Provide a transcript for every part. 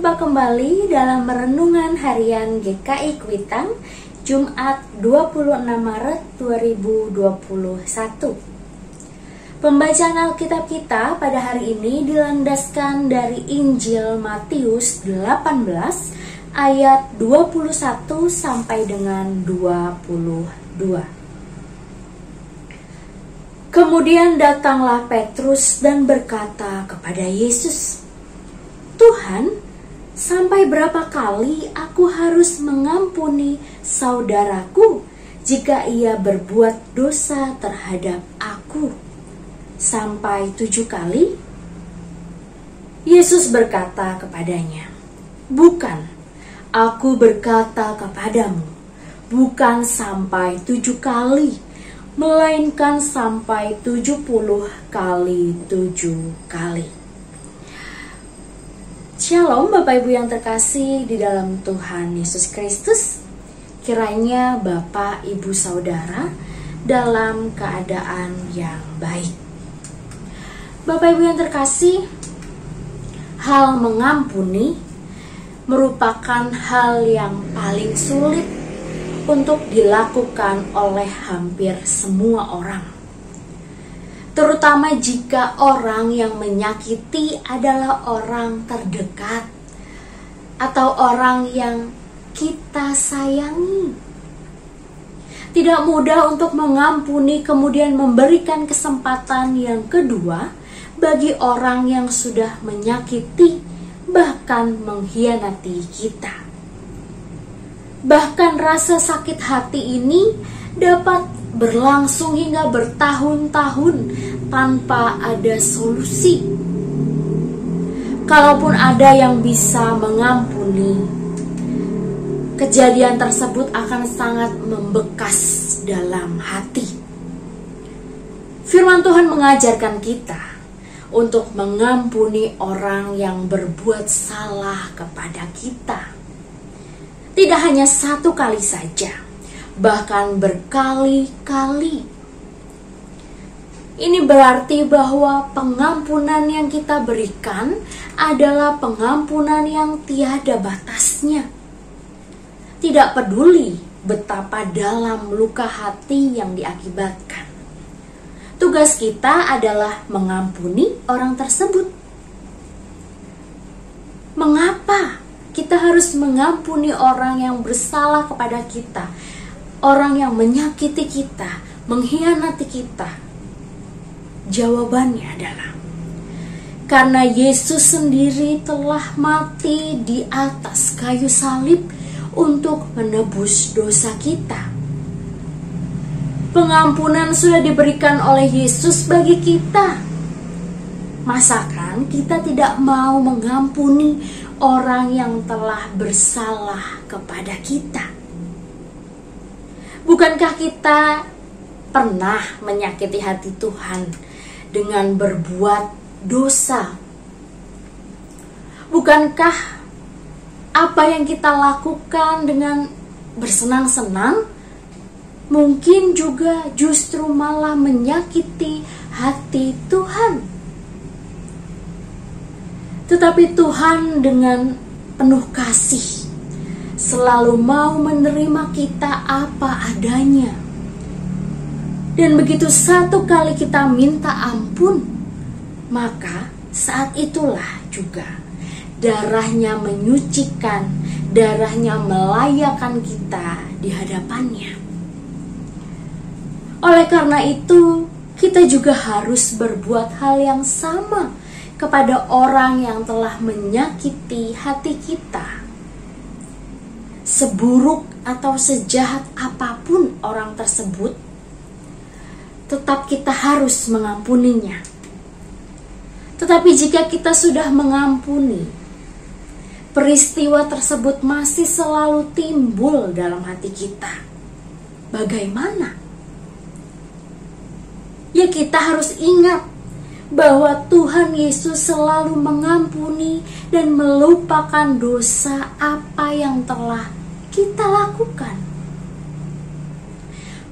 Berjumpa kembali dalam Renungan Harian GKI Kuitang, Jumat 26 Maret 2021. Pembacaan Alkitab kita pada hari ini dilandaskan dari Injil Matius 18 ayat 21 sampai dengan 22. Kemudian datanglah Petrus dan berkata kepada Yesus, "Tuhan, sampai berapa kali aku harus mengampuni saudaraku jika ia berbuat dosa terhadap aku? Sampai 7 kali?" Yesus berkata kepadanya, "Bukan, aku berkata kepadamu, bukan sampai 7 kali, melainkan sampai 70 kali 7 kali." Shalom Bapak Ibu yang terkasih di dalam Tuhan Yesus Kristus. Kiranya Bapak Ibu Saudara dalam keadaan yang baik. Bapak Ibu yang terkasih, hal mengampuni merupakan hal yang paling sulit untuk dilakukan oleh hampir semua orang. Terutama jika orang yang menyakiti adalah orang terdekat atau orang yang kita sayangi. Tidak mudah untuk mengampuni kemudian memberikan kesempatan yang kedua bagi orang yang sudah menyakiti bahkan mengkhianati kita. Bahkan rasa sakit hati ini dapat berlangsung hingga bertahun-tahun tanpa ada solusi. Kalaupun ada yang bisa mengampuni, kejadian tersebut akan sangat membekas dalam hati. Firman Tuhan mengajarkan kita untuk mengampuni orang yang berbuat salah kepada kita. Tidak hanya 1 kali saja, bahkan berkali-kali. Ini berarti bahwa pengampunan yang kita berikan adalah pengampunan yang tiada batasnya. Tidak peduli betapa dalam luka hati yang diakibatkan. Tugas kita adalah mengampuni orang tersebut. Mengapa kita harus mengampuni orang yang bersalah kepada kita? Orang yang menyakiti kita, mengkhianati kita? Jawabannya adalah karena Yesus sendiri telah mati di atas kayu salib untuk menebus dosa kita. Pengampunan sudah diberikan oleh Yesus bagi kita. Masakan kita tidak mau mengampuni orang yang telah bersalah kepada kita? Bukankah kita pernah menyakiti hati Tuhan dengan berbuat dosa? Bukankah apa yang kita lakukan dengan bersenang-senang mungkin juga justru malah menyakiti hati Tuhan? Tetapi Tuhan dengan penuh kasih selalu mau menerima kita apa adanya. Dan begitu 1 kali kita minta ampun, maka saat itulah juga darahnya menyucikan, darahnya melayakkan kita di hadapannya. Oleh karena itu, kita juga harus berbuat hal yang sama kepada orang yang telah menyakiti hati kita. Seburuk atau sejahat apapun orang tersebut, tetap kita harus mengampuninya. Tetapi jika kita sudah mengampuni, peristiwa tersebut masih selalu timbul dalam hati kita, bagaimana? Ya, kita harus ingat bahwa Tuhan Yesus selalu mengampuni dan melupakan dosa apa yang telah kita lakukan.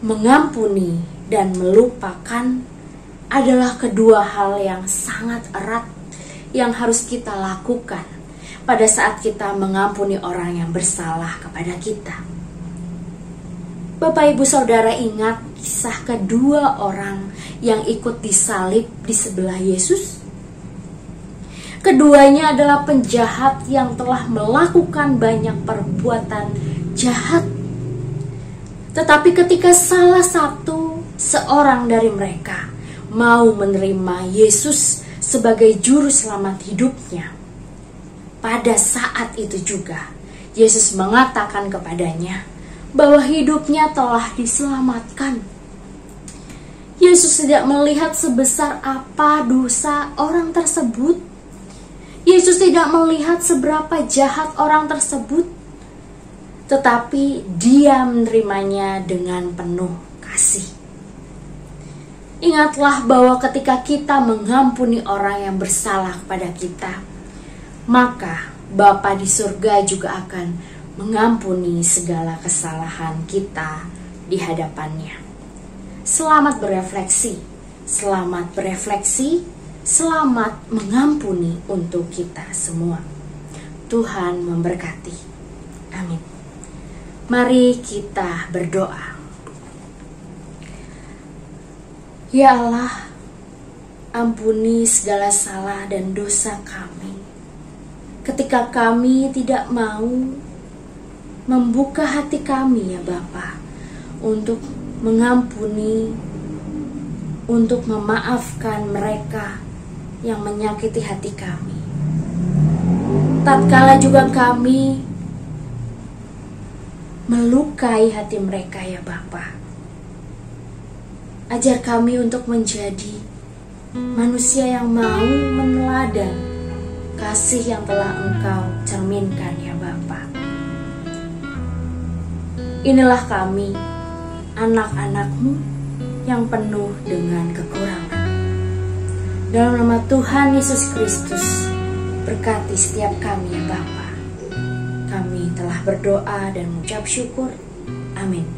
Mengampuni dan melupakan adalah kedua hal yang sangat erat yang harus kita lakukan pada saat kita mengampuni orang yang bersalah kepada kita. Bapak Ibu Saudara ingat kisah kedua orang yang ikut disalib di sebelah Yesus? Keduanya adalah penjahat yang telah melakukan banyak perbuatan jahat. Tetapi ketika salah satu seorang dari mereka mau menerima Yesus sebagai juru selamat hidupnya, pada saat itu juga Yesus mengatakan kepadanya bahwa hidupnya telah diselamatkan. Yesus tidak melihat sebesar apa dosa orang tersebut. Yesus tidak melihat seberapa jahat orang tersebut, tetapi Dia menerimanya dengan penuh kasih. Ingatlah bahwa ketika kita mengampuni orang yang bersalah kepada kita, maka Bapa di surga juga akan mengampuni segala kesalahan kita di hadapannya. Selamat berefleksi, selamat mengampuni untuk kita semua. Tuhan memberkati. Amin. Mari kita berdoa. Ya Allah, ampuni segala salah dan dosa kami. Ketika kami tidak mau membuka hati kami ya Bapa, untuk mengampuni, untuk memaafkan mereka yang menyakiti hati kami. Tatkala juga kami melukai hati mereka ya Bapa, ajar kami untuk menjadi manusia yang mau meneladan kasih yang telah Engkau cerminkan ya Bapa. Inilah kami, anak-anak-Mu yang penuh dengan kekurangan. Dalam nama Tuhan Yesus Kristus, berkati setiap kami ya Bapa. Kami telah berdoa dan mengucap syukur. Amin.